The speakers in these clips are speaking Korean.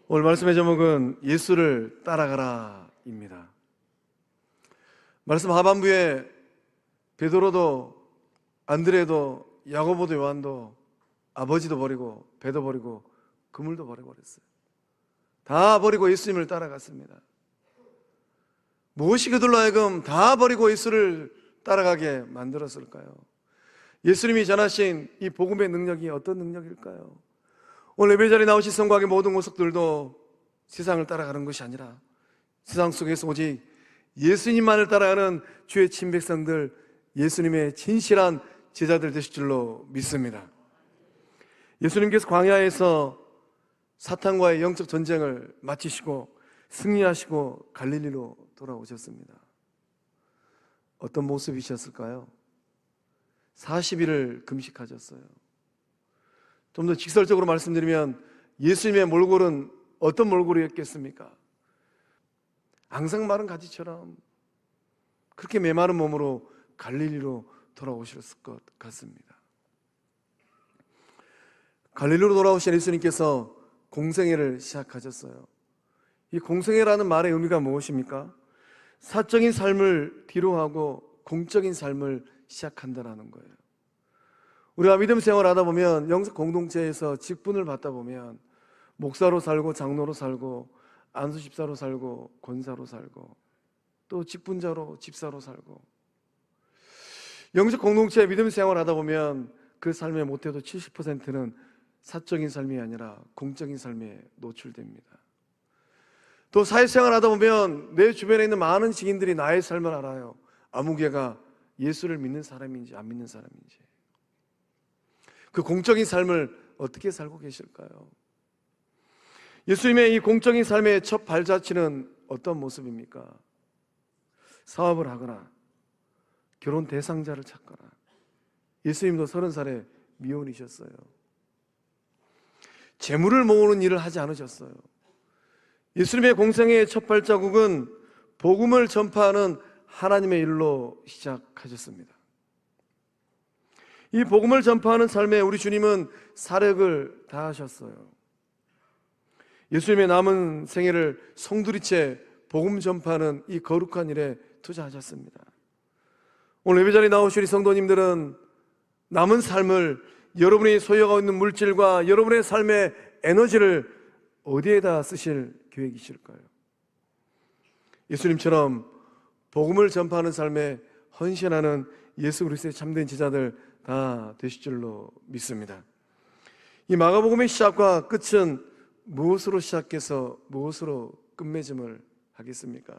오늘 말씀의 제목은 예수를 따라가라입니다. 말씀 하반부에 베드로도 안드레도 야고보도 요한도 아버지도 버리고 배도 버리고 그물도 버려버렸어요. 다 버리고 예수님을 따라갔습니다. 무엇이 그들로 하여금 다 버리고 예수를 따라가게 만들었을까요? 예수님이 전하신 이 복음의 능력이 어떤 능력일까요? 오늘 예배 자리에 나오신 성곽의 모든 모습들도 세상을 따라가는 것이 아니라 세상 속에서 오직 예수님만을 따라가는 주의 친백성들, 예수님의 진실한 제자들 되실 줄로 믿습니다. 예수님께서 광야에서 사탄과의 영적 전쟁을 마치시고 승리하시고 갈릴리로 돌아오셨습니다. 어떤 모습이셨을까요? 40일을 금식하셨어요. 좀 더 직설적으로 말씀드리면 예수님의 몰골은 어떤 몰골이었겠습니까? 앙상 마른 가지처럼 그렇게 메마른 몸으로 갈릴리로 돌아오셨을 것 같습니다. 갈릴리로 돌아오신 예수님께서 공생애를 시작하셨어요. 이 공생애라는 말의 의미가 무엇입니까? 사적인 삶을 뒤로하고 공적인 삶을 시작한다는 거예요. 우리가 믿음 생활하다 보면 영적 공동체에서 직분을 받다 보면 목사로 살고 장로로 살고 안수집사로 살고 권사로 살고 또 직분자로 집사로 살고 영적 공동체에 믿음 생활하다 보면 그 삶의 못해도 70%는 사적인 삶이 아니라 공적인 삶에 노출됩니다. 또 사회생활 하다 보면 내 주변에 있는 많은 지인들이 나의 삶을 알아요. 아무개가 예수를 믿는 사람인지 안 믿는 사람인지. 그 공적인 삶을 어떻게 살고 계실까요? 예수님의 이 공적인 삶의 첫 발자취는 어떤 모습입니까? 사업을 하거나 결혼 대상자를 찾거나. 예수님도 30살에 미혼이셨어요. 재물을 모으는 일을 하지 않으셨어요. 예수님의 공생애의 첫 발자국은 복음을 전파하는 하나님의 일로 시작하셨습니다. 이 복음을 전파하는 삶에 우리 주님은 사력을 다하셨어요. 예수님의 남은 생애를 송두리째 복음 전파하는 이 거룩한 일에 투자하셨습니다. 오늘 예배자리에 나오신 우리 성도님들은 남은 삶을 여러분이 소유하고 있는 물질과 여러분의 삶의 에너지를 어디에다 쓰실 계획이실까요? 예수님처럼 복음을 전파하는 삶에 헌신하는 예수 그리스도의 참된 제자들 다 되실 줄로 믿습니다. 이 마가복음의 시작과 끝은 무엇으로 시작해서 무엇으로 끝맺음을 하겠습니까?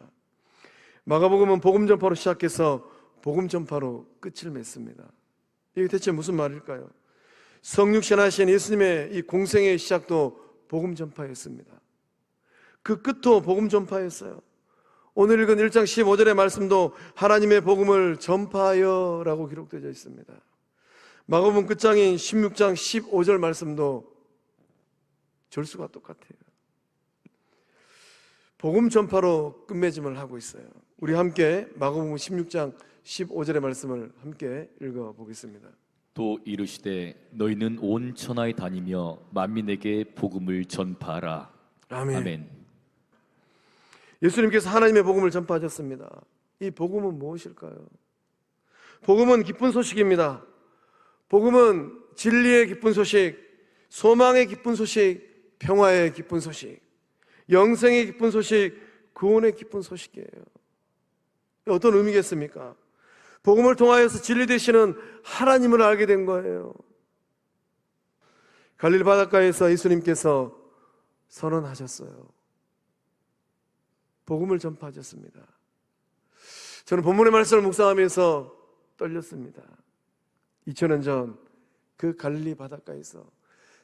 마가복음은 복음 전파로 시작해서 복음 전파로 끝을 맺습니다. 이게 대체 무슨 말일까요? 성육신하신 예수님의 이 공생의 시작도 복음 전파였습니다. 그 끝도 복음 전파였어요. 오늘 읽은 1장 15절의 말씀도 하나님의 복음을 전파하여 라고 기록되어 있습니다. 마가복음 끝장인 16장 15절 말씀도 절수가 똑같아요. 복음 전파로 끝맺음을 하고 있어요. 우리 함께 마가복음 16장 15절의 말씀을 함께 읽어보겠습니다. 또 이르시되 너희는 온 천하에 다니며 만민에게 복음을 전파하라. 아멘. 아멘. 예수님께서 하나님의 복음을 전파하셨습니다. 이 복음은 무엇일까요? 복음은 기쁜 소식입니다. 복음은 진리의 기쁜 소식, 소망의 기쁜 소식, 평화의 기쁜 소식, 영생의 기쁜 소식, 구원의 기쁜 소식이에요. 어떤 의미겠습니까? 복음을 통하여서 진리 되시는 하나님을 알게 된 거예요. 갈릴리 바닷가에서 예수님께서 선언하셨어요. 복음을 전파하셨습니다. 저는 본문의 말씀을 묵상하면서 떨렸습니다. 2000년 전 그 갈릴리 바닷가에서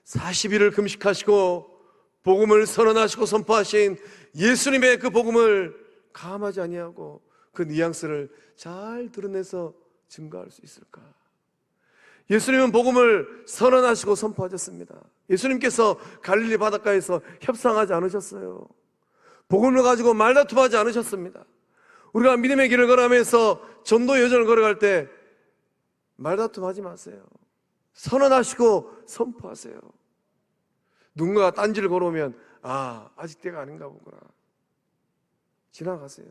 40일을 금식하시고 복음을 선언하시고 선포하신 예수님의 그 복음을 감하지 아니하고 그 뉘앙스를 잘 드러내서 증거할 수 있을까? 예수님은 복음을 선언하시고 선포하셨습니다. 예수님께서 갈릴리 바닷가에서 협상하지 않으셨어요. 복음을 가지고 말다툼하지 않으셨습니다. 우리가 믿음의 길을 걸어가면서 전도 여정을 걸어갈 때 말다툼하지 마세요. 선언하시고 선포하세요. 누군가가 딴지를 걸어오면 아직 때가 아닌가 보구나. 지나가세요.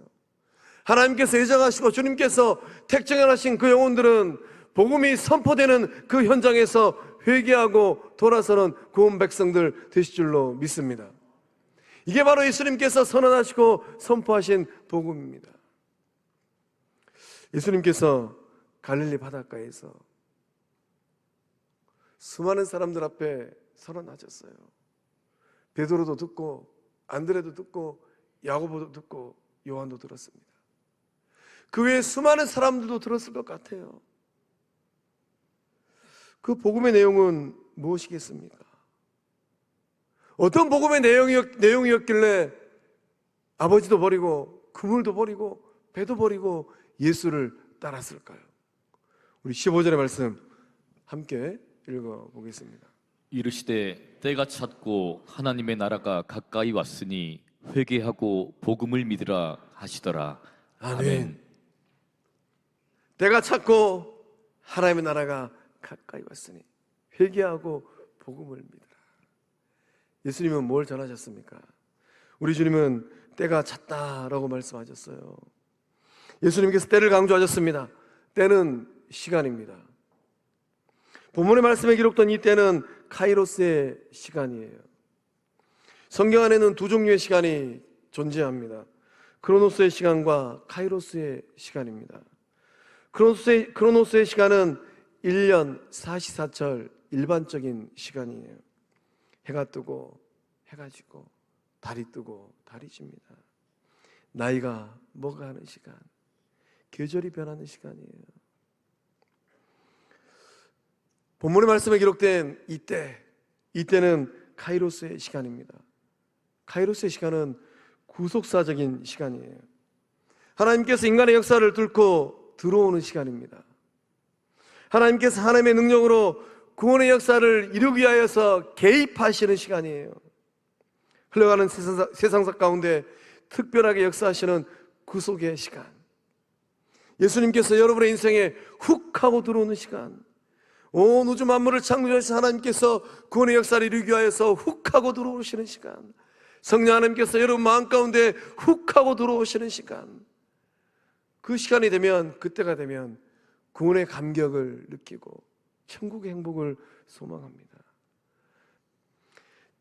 하나님께서 예정하시고 주님께서 택정하신 그 영혼들은 복음이 선포되는 그 현장에서 회개하고 돌아서는 구원 백성들 되실 줄로 믿습니다. 이게 바로 예수님께서 선언하시고 선포하신 복음입니다. 예수님께서 갈릴리 바닷가에서 수많은 사람들 앞에 선언하셨어요. 베드로도 듣고 안드레도 듣고 야고보도 듣고 요한도 들었습니다. 그 외에 수많은 사람들도 들었을 것 같아요. 그 복음의 내용은 무엇이겠습니까? 어떤 복음의 내용이었길래 아버지도 버리고 그물도 버리고 배도 버리고 예수를 따랐을까요? 우리 15절의 말씀 함께 읽어보겠습니다. 이르시되 때가 찼고 하나님의 나라가 가까이 왔으니 회개하고 복음을 믿으라 하시더라. 아멘. 때가 찼고 하나님의 나라가 가까이 왔으니 회개하고 복음을 믿으라. 예수님은 뭘 전하셨습니까? 우리 주님은 때가 찼다라고 말씀하셨어요. 예수님께서 때를 강조하셨습니다. 때는 시간입니다. 본문의 말씀에 기록된 이 때는 카이로스의 시간이에요. 성경 안에는 두 종류의 시간이 존재합니다. 크로노스의 시간과 카이로스의 시간입니다. 크로노스의 시간은 1년 44철 일반적인 시간이에요. 해가 뜨고 해가 지고 달이 뜨고 달이 집니다. 나이가 먹어가는 시간, 계절이 변하는 시간이에요. 본문의 말씀에 기록된 이때는 카이로스의 시간입니다. 카이로스의 시간은 구속사적인 시간이에요. 하나님께서 인간의 역사를 뚫고 들어오는 시간입니다. 하나님께서 하나님의 능력으로 구원의 역사를 이루기 위하여서 개입하시는 시간이에요. 흘러가는 세상사 가운데 특별하게 역사하시는 구속의 시간, 예수님께서 여러분의 인생에 훅 하고 들어오는 시간, 온 우주 만물을 창조하신 하나님께서 구원의 역사를 이루기 위하여서 훅 하고 들어오시는 시간, 성령 하나님께서 여러분 마음 가운데 훅 하고 들어오시는 시간, 그 시간이 되면, 그때가 되면 구원의 감격을 느끼고 천국의 행복을 소망합니다.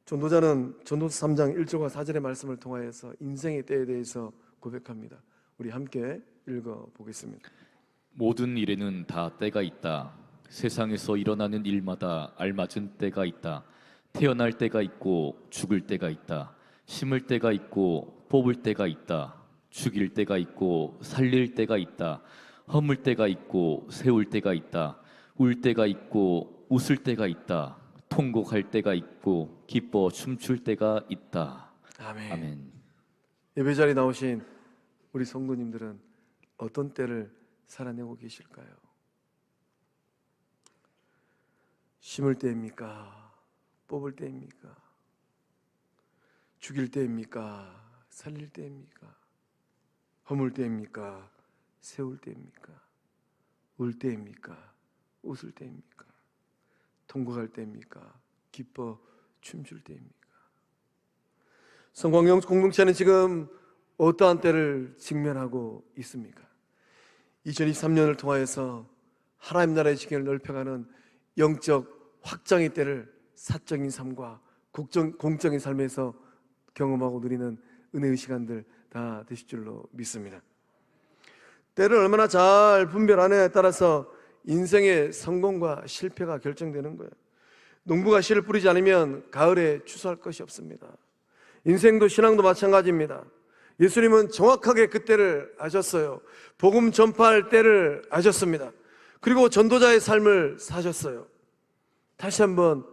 전도자는 전도서 3장 1절과 4절의 말씀을 통하여서 인생의 때에 대해서 고백합니다. 우리 함께 읽어보겠습니다. 모든 일에는 다 때가 있다. 세상에서 일어나는 일마다 알맞은 때가 있다. 태어날 때가 있고 죽을 때가 있다. 심을 때가 있고 뽑을 때가 있다. 죽일 때가 있고 살릴 때가 있다. 허물 때가 있고 세울 때가 있다. 울 때가 있고 웃을 때가 있다. 통곡할 때가 있고 기뻐 춤출 때가 있다. 아멘. 아멘. 예배 자리에 나오신 우리 성도님들은 어떤 때를 살아내고 계실까요? 심을 때입니까? 뽑을 때입니까? 죽일 때입니까? 살릴 때입니까? 허물 때입니까? 세울 때입니까? 울 때입니까? 웃을 때입니까? 통곡할 때입니까? 기뻐 춤출 때입니까? 성광영 공동체는 지금 어떠한 때를 직면하고 있습니까? 2023년을 통하여서 하나님 나라의 지경을 넓혀가는 영적 확장의 때를 사적인 삶과 공적인 삶에서 경험하고 누리는 은혜의 시간들 다 되실 줄로 믿습니다. 때를 얼마나 잘 분별하느냐에 따라서 인생의 성공과 실패가 결정되는 거예요. 농부가 씨를 뿌리지 않으면 가을에 추수할 것이 없습니다. 인생도 신앙도 마찬가지입니다. 예수님은 정확하게 그때를 아셨어요. 복음 전파할 때를 아셨습니다. 그리고 전도자의 삶을 사셨어요. 다시 한번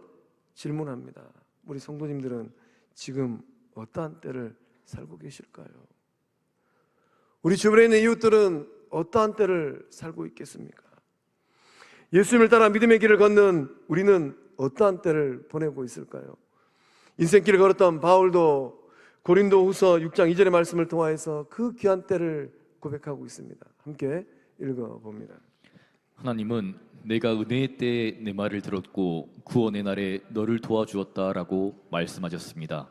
질문합니다. 우리 성도님들은 지금 어떠한 때를 살고 계실까요? 우리 주변에 있는 이웃들은 어떠한 때를 살고 있겠습니까? 예수님을 따라 믿음의 길을 걷는 우리는 어떠한 때를 보내고 있을까요? 인생길을 걸었던 바울도 고린도후서 6장 2절의 말씀을 통하여서 그 귀한 때를 고백하고 있습니다. 함께 읽어봅니다. 하나님은 내가 은혜의 때에 내 말을 들었고 구원의 날에 너를 도와주었다라고 말씀하셨습니다.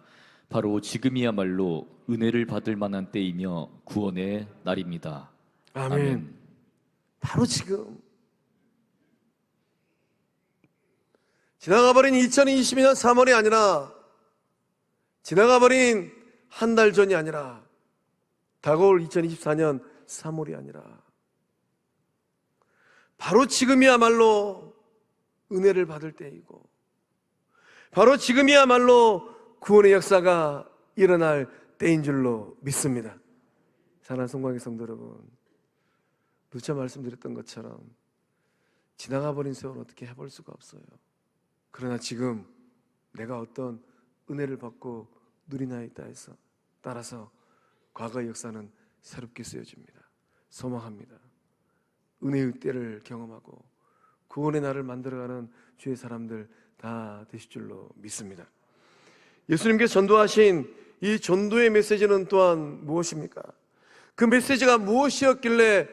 바로 지금이야말로 은혜를 받을 만한 때이며 구원의 날입니다. 아멘. 바로 지금. 지나가버린 2022년 3월이 아니라, 지나가버린 한 달 전이 아니라, 다가올 2024년 3월이 아니라, 바로 지금이야말로 은혜를 받을 때이고, 바로 지금이야말로 구원의 역사가 일어날 때인 줄로 믿습니다. 사랑하는 성광의 성도 여러분, 누차 말씀드렸던 것처럼 지나가버린 세월은 어떻게 해볼 수가 없어요. 그러나 지금 내가 어떤 은혜를 받고 누리나이다 해서 따라서 과거의 역사는 새롭게 쓰여집니다. 소망합니다. 은혜의 때를 경험하고 구원의 날을 만들어가는 주의 사람들 다 되실 줄로 믿습니다. 예수님께서 전도하신 이 전도의 메시지는 또한 무엇입니까? 그 메시지가 무엇이었길래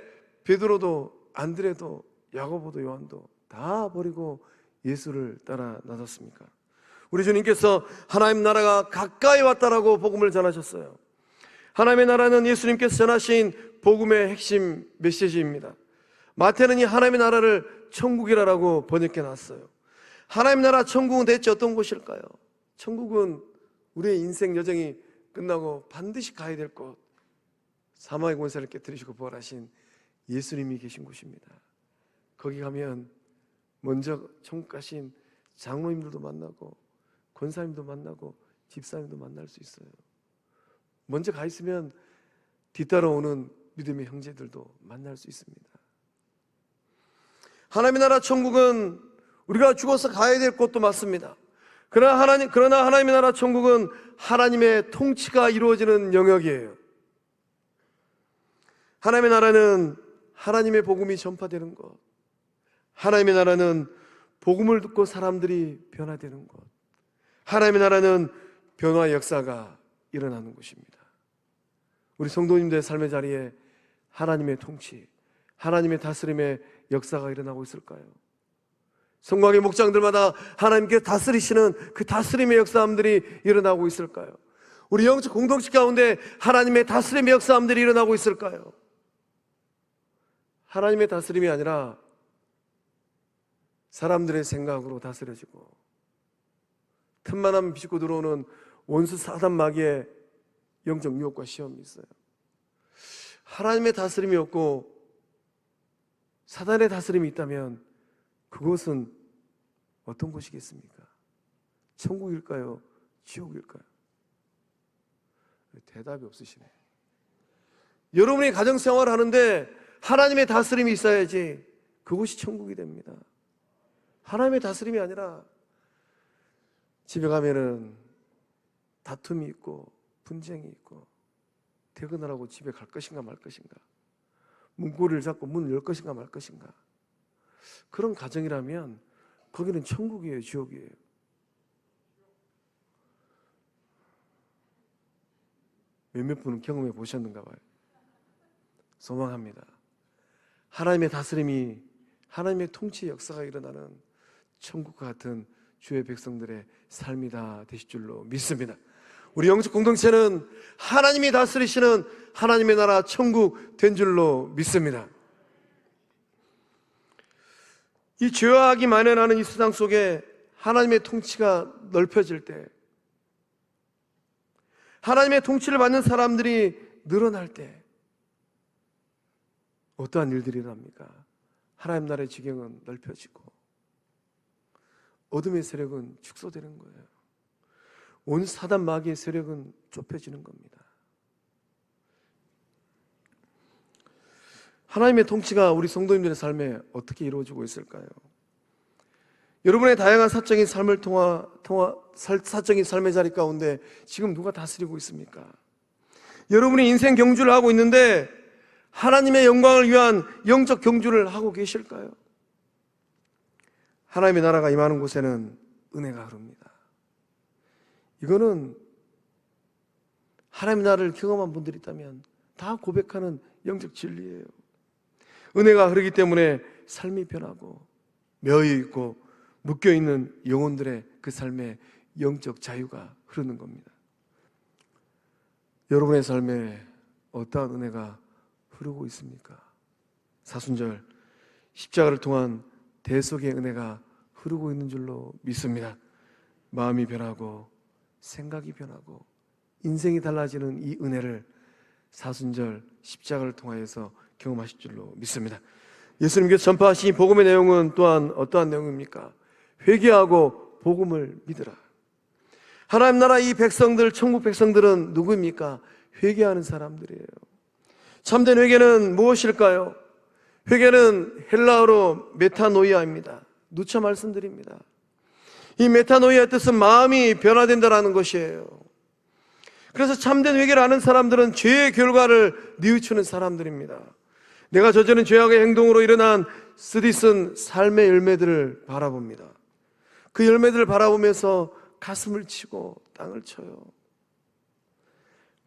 베드로도 안드레도 야고보도 요한도 다 버리고 예수를 따라 나섰습니까? 우리 주님께서 하나님 나라가 가까이 왔다라고 복음을 전하셨어요. 하나님의 나라는 예수님께서 전하신 복음의 핵심 메시지입니다. 마태는 이 하나님의 나라를 천국이라고 번역해 놨어요. 하나님 나라 천국은 대체 어떤 곳일까요? 천국은 우리의 인생 여정이 끝나고 반드시 가야 될 곳, 사망의 권세를 깨뜨리시고 부활하신 예수님이 계신 곳입니다. 거기 가면 먼저 천국 가신 장로님들도 만나고 권사님도 만나고 집사님도 만날 수 있어요. 먼저 가 있으면 뒤따라오는 믿음의 형제들도 만날 수 있습니다. 하나님의 나라 천국은 우리가 죽어서 가야 될 곳도 맞습니다. 그러나 하나님의 나라 천국은 하나님의 통치가 이루어지는 영역이에요. 하나님의 나라는 하나님의 복음이 전파되는 곳, 하나님의 나라는 복음을 듣고 사람들이 변화되는 곳, 하나님의 나라는 변화 역사가 일어나는 곳입니다. 우리 성도님들의 삶의 자리에 하나님의 통치, 하나님의 다스림의 역사가 일어나고 있을까요? 성곽의 목장들마다 하나님께 다스리시는 그 다스림의 역사함들이 일어나고 있을까요? 우리 영적 공동체 가운데 하나님의 다스림의 역사함들이 일어나고 있을까요? 하나님의 다스림이 아니라 사람들의 생각으로 다스려지고 틈만 하면 비집고 들어오는 원수 사단 마귀의 영적 유혹과 시험이 있어요. 하나님의 다스림이 없고 사단의 다스림이 있다면 그곳은 어떤 곳이겠습니까? 천국일까요? 지옥일까요? 대답이 없으시네. 여러분이 가정생활을 하는데 하나님의 다스림이 있어야지 그곳이 천국이 됩니다. 하나님의 다스림이 아니라 집에 가면은 다툼이 있고 분쟁이 있고 퇴근하라고 집에 갈 것인가 말 것인가, 문고리를 잡고 문을 열 것인가 말 것인가, 그런 가정이라면 거기는 천국이에요, 지옥이에요? 몇몇 분은 경험해 보셨는가 봐요. 소망합니다. 하나님의 다스림이, 하나님의 통치의 역사가 일어나는 천국과 같은 주의 백성들의 삶이 다 되실 줄로 믿습니다. 우리 영적 공동체는 하나님이 다스리시는 하나님의 나라 천국 된 줄로 믿습니다. 이 죄와 악이 만연하는 이 세상 속에 하나님의 통치가 넓혀질 때, 하나님의 통치를 받는 사람들이 늘어날 때 어떠한 일들이 일어납니까? 하나님 나라의 지경은 넓혀지고 어둠의 세력은 축소되는 거예요. 온 사단 마귀의 세력은 좁혀지는 겁니다. 하나님의 통치가 우리 성도님들의 삶에 어떻게 이루어지고 있을까요? 여러분의 다양한 사적인 삶을 사적인 삶의 자리 가운데 지금 누가 다스리고 있습니까? 여러분이 인생 경주를 하고 있는데 하나님의 영광을 위한 영적 경주를 하고 계실까요? 하나님의 나라가 임하는 곳에는 은혜가 흐릅니다. 이거는 하나님의 나라를 경험한 분들이 있다면 다 고백하는 영적 진리예요. 은혜가 흐르기 때문에 삶이 변하고 매여있고 묶여있는 영혼들의 그 삶에 영적 자유가 흐르는 겁니다. 여러분의 삶에 어떠한 은혜가 흐르고 있습니까? 사순절 십자가를 통한 대속의 은혜가 흐르고 있는 줄로 믿습니다. 마음이 변하고 생각이 변하고 인생이 달라지는 이 은혜를 사순절 십자가를 통하여서 경험하실 줄로 믿습니다. 예수님께서 전파하신 복음의 내용은 또한 어떠한 내용입니까? 회개하고 복음을 믿으라. 하나님 나라 이 백성들, 천국 백성들은 누구입니까? 회개하는 사람들이에요. 참된 회개는 무엇일까요? 회개는 헬라어로 메타노이아입니다. 누차 말씀드립니다. 이 메타노이아의 뜻은 마음이 변화된다라는 것이에요. 그래서 참된 회개를 하는 사람들은 죄의 결과를 뉘우치는 사람들입니다. 내가 저지른 죄악의 행동으로 일어난 쓰디쓴 삶의 열매들을 바라봅니다. 그 열매들을 바라보면서 가슴을 치고 땅을 쳐요.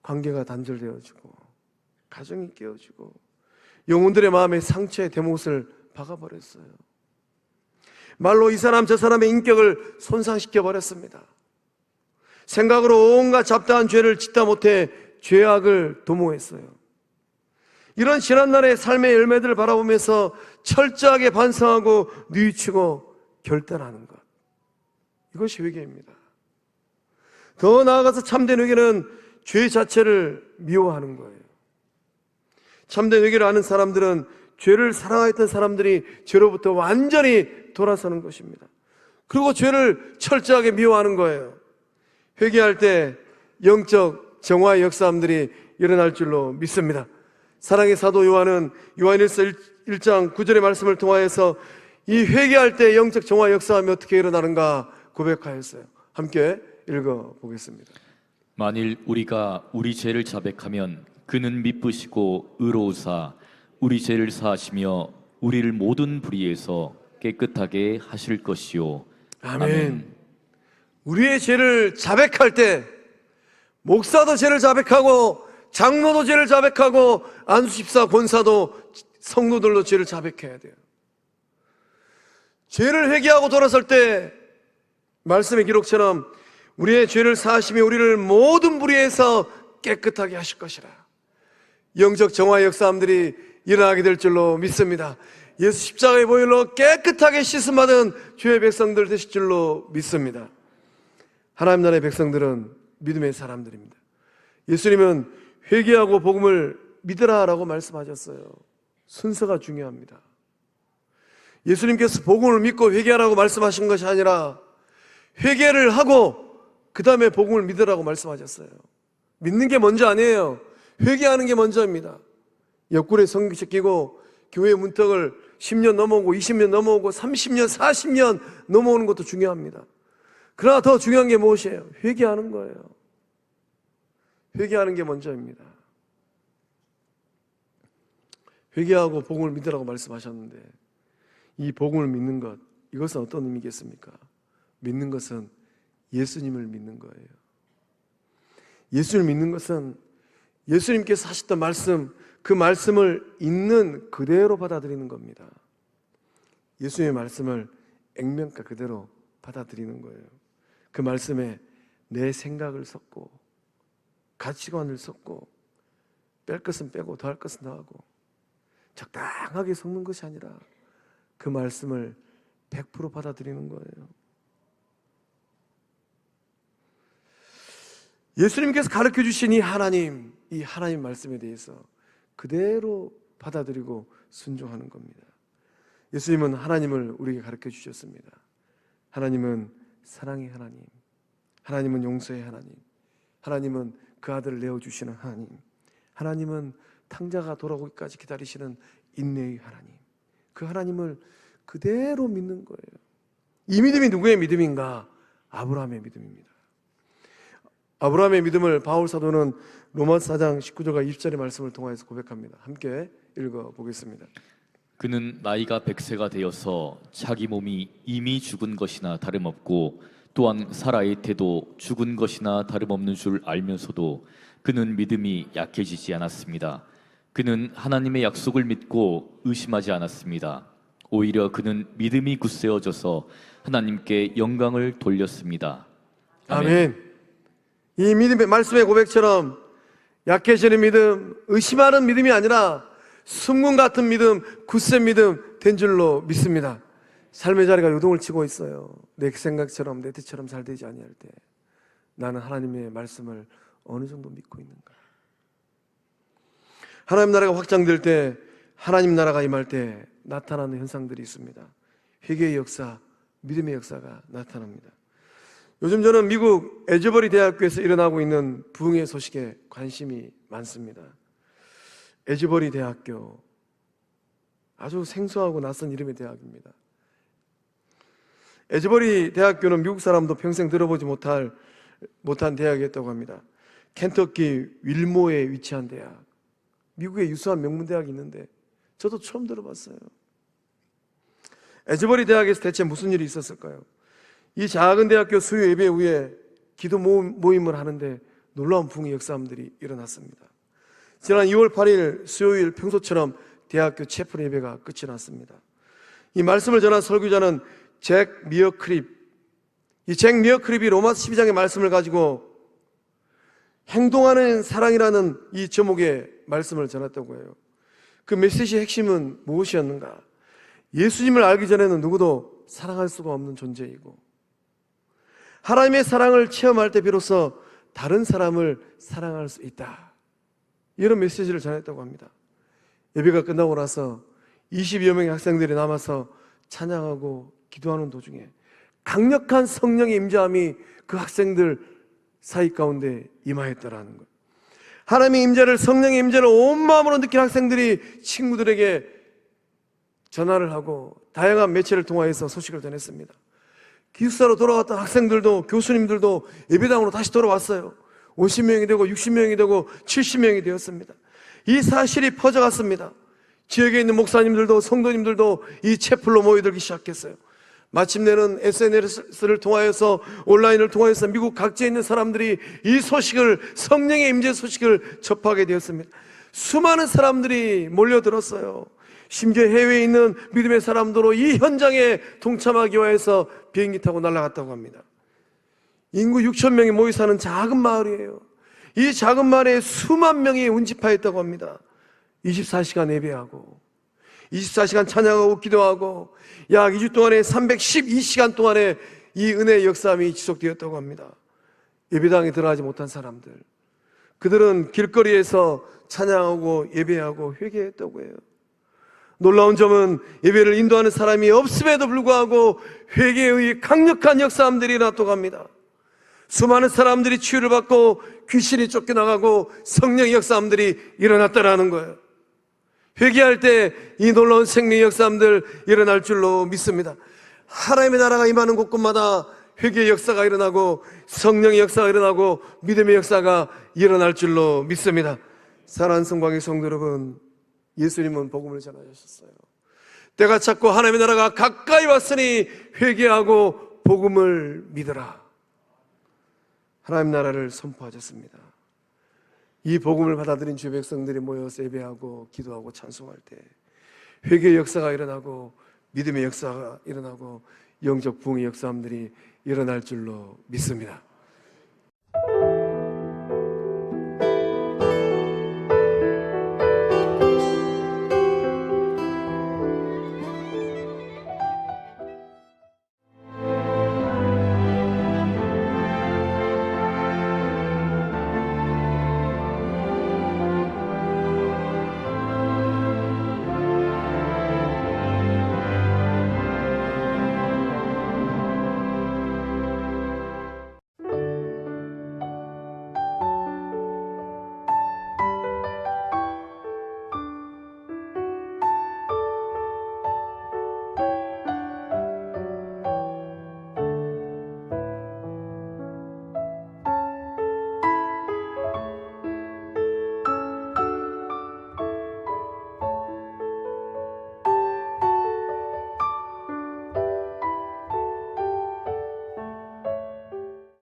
관계가 단절되어지고 가정이 깨어지고 영혼들의 마음에 상처의 대못을 박아버렸어요. 말로 이 사람 저 사람의 인격을 손상시켜 버렸습니다. 생각으로 온갖 잡다한 죄를 짓다 못해 죄악을 도모했어요. 이런 지난날의 삶의 열매들을 바라보면서 철저하게 반성하고 뉘우치고 결단하는 것, 이것이 회개입니다. 더 나아가서 참된 회개는 죄 자체를 미워하는 거예요. 참된 회개를 하는 사람들은 죄를 사랑했던 사람들이 죄로부터 완전히 돌아서는 것입니다. 그리고 죄를 철저하게 미워하는 거예요. 회개할 때 영적 정화의 역사함들이 일어날 줄로 믿습니다. 사랑의 사도 요한은 요한일서 1장 9절의 말씀을 통하여서 이 회개할 때 영적 정화의 역사함이 어떻게 일어나는가 고백하였어요. 함께 읽어보겠습니다. 만일 우리가 우리 죄를 자백하면 그는 미쁘시고 의로우사 우리 죄를 사하시며 우리를 모든 불의에서 깨끗하게 하실 것이요. 아멘. 우리의 죄를 자백할 때 목사도 죄를 자백하고 장로도 죄를 자백하고 안수집사 권사도 성도들도 죄를 자백해야 돼요. 죄를 회개하고 돌아설 때 말씀의 기록처럼 우리의 죄를 사하시며 우리를 모든 불의에서 깨끗하게 하실 것이라. 영적 정화의 역사함들이 일어나게 될 줄로 믿습니다. 예수 십자가의 보혈로 깨끗하게 씻음받은 주의 백성들 되실 줄로 믿습니다. 하나님 나라의 백성들은 믿음의 사람들입니다. 예수님은 회개하고 복음을 믿으라라고 말씀하셨어요. 순서가 중요합니다. 예수님께서 복음을 믿고 회개하라고 말씀하신 것이 아니라 회개를 하고 그 다음에 복음을 믿으라고 말씀하셨어요. 믿는 게 먼저 아니에요. 회개하는 게 먼저입니다. 옆구리에 성경책 끼고 교회 문턱을 10년 넘어오고 20년 넘어오고 30년 40년 넘어오는 것도 중요합니다. 그러나 더 중요한 게 무엇이에요? 회개하는 거예요. 회개하는 게 먼저입니다. 회개하고 복음을 믿으라고 말씀하셨는데 이 복음을 믿는 것, 이것은 어떤 의미겠습니까? 믿는 것은 예수님을 믿는 거예요. 예수를 믿는 것은 예수님께서 하셨던 말씀, 그 말씀을 있는 그대로 받아들이는 겁니다. 예수님의 말씀을 액면가 그대로 받아들이는 거예요. 그 말씀에 내 생각을 섞고 가치관을 섞고 뺄 것은 빼고 더할 것은 더하고 적당하게 섞는 것이 아니라 그 말씀을 100% 받아들이는 거예요. 예수님께서 가르쳐 주신 이 하나님 말씀에 대해서 그대로 받아들이고 순종하는 겁니다. 예수님은 하나님을 우리에게 가르쳐 주셨습니다. 하나님은 사랑의 하나님, 하나님은 용서의 하나님, 하나님은 그 아들을 내어주시는 하나님, 하나님은 탕자가 돌아오기까지 기다리시는 인내의 하나님, 그 하나님을 그대로 믿는 거예요. 이 믿음이 누구의 믿음인가? 아브라함의 믿음입니다. 아브라함의 믿음을 바울 사도는 로마서 4장 19절과 20절의 말씀을 통해서 고백합니다. 함께 읽어보겠습니다. 그는 나이가 100세가 되어서 자기 몸이 이미 죽은 것이나 다름없고 또한 살아있 태도 죽은 것이나 다름없는 줄 알면서도 그는 믿음이 약해지지 않았습니다. 그는 하나님의 약속을 믿고 의심하지 않았습니다. 오히려 그는 믿음이 굳세어져서 하나님께 영광을 돌렸습니다. 아멘. 이 믿음의 말씀의 고백처럼 약해지는 믿음, 의심하는 믿음이 아니라 숨군 같은 믿음, 굳센 믿음 된 줄로 믿습니다. 삶의 자리가 요동을 치고 있어요. 내 생각처럼 내 뜻처럼 잘 되지 아니할 때 나는 하나님의 말씀을 어느 정도 믿고 있는가? 하나님 나라가 확장될 때, 하나님 나라가 임할 때 나타나는 현상들이 있습니다. 회개의 역사, 믿음의 역사가 나타납니다. 요즘 저는 미국 에즈버리 대학교에서 일어나고 있는 부흥의 소식에 관심이 많습니다. 에즈버리 대학교, 아주 생소하고 낯선 이름의 대학입니다. 에즈버리 대학교는 미국 사람도 평생 들어보지 못한 대학이었다고 합니다. 켄터키 윌모어에 위치한 대학, 미국의 유수한 명문대학이 있는데 저도 처음 들어봤어요. 에즈버리 대학에서 대체 무슨 일이 있었을까요? 이 작은 대학교 수요 예배 후에 기도 모임을 하는데 놀라운 부흥의 역사들이 일어났습니다. 지난 2월 8일 수요일 평소처럼 대학교 채플 예배가 끝이 났습니다. 이 말씀을 전한 설교자는 잭 미어크립. 이 잭 미어크립이 로마서 12장의 말씀을 가지고 행동하는 사랑이라는 이 제목의 말씀을 전했다고 해요. 그 메시지의 핵심은 무엇이었는가? 예수님을 알기 전에는 누구도 사랑할 수가 없는 존재이고, 하나님의 사랑을 체험할 때 비로소 다른 사람을 사랑할 수 있다, 이런 메시지를 전했다고 합니다. 예배가 끝나고 나서 20여 명의 학생들이 남아서 찬양하고 기도하는 도중에 강력한 성령의 임재함이 그 학생들 사이 가운데 임하였다라는 거예요. 하나님의 임재를, 성령의 임재를 온 마음으로 느낀 학생들이 친구들에게 전화를 하고 다양한 매체를 통하여서 소식을 전했습니다. 기숙사로 돌아왔던 학생들도, 교수님들도 예배당으로 다시 돌아왔어요. 50명이 되고 60명이 되고 70명이 되었습니다. 이 사실이 퍼져갔습니다. 지역에 있는 목사님들도 성도님들도 이 채플로 모여들기 시작했어요. 마침내는 SNS를 통하여서, 온라인을 통하여서 미국 각지에 있는 사람들이 이 소식을, 성령의 임재 소식을 접하게 되었습니다. 수많은 사람들이 몰려들었어요. 심지어 해외에 있는 믿음의 사람들로 이 현장에 동참하기 위해서 비행기 타고 날아갔다고 합니다. 인구 6천 명이 모여 사는 작은 마을이에요. 이 작은 마을에 수만 명이 운집하였다고 합니다. 24시간 예배하고 24시간 찬양하고 기도하고 약 2주 동안에 312시간 동안에 이 은혜의 역사함이 지속되었다고 합니다. 예배당에 들어가지 못한 사람들, 그들은 길거리에서 찬양하고 예배하고 회개했다고 해요. 놀라운 점은 예배를 인도하는 사람이 없음에도 불구하고 회개의 강력한 역사함들이 일어났다고 합니다. 수많은 사람들이 치유를 받고 귀신이 쫓겨나가고 성령의 역사함들이 일어났다라는 거예요. 회개할 때 이 놀라운 생명의 역사함들 일어날 줄로 믿습니다. 하나님의 나라가 임하는 곳곳마다 회개의 역사가 일어나고 성령의 역사가 일어나고 믿음의 역사가 일어날 줄로 믿습니다. 사랑하는 성광의 성도 여러분, 예수님은 복음을 전하셨어요. 때가 찼고 하나님의 나라가 가까이 왔으니 회개하고 복음을 믿으라. 하나님 나라를 선포하셨습니다. 이 복음을 받아들인 주의 백성들이 모여서 예배하고 기도하고 찬송할 때 회개의 역사가 일어나고 믿음의 역사가 일어나고 영적 부흥의 역사함들이 일어날 줄로 믿습니다.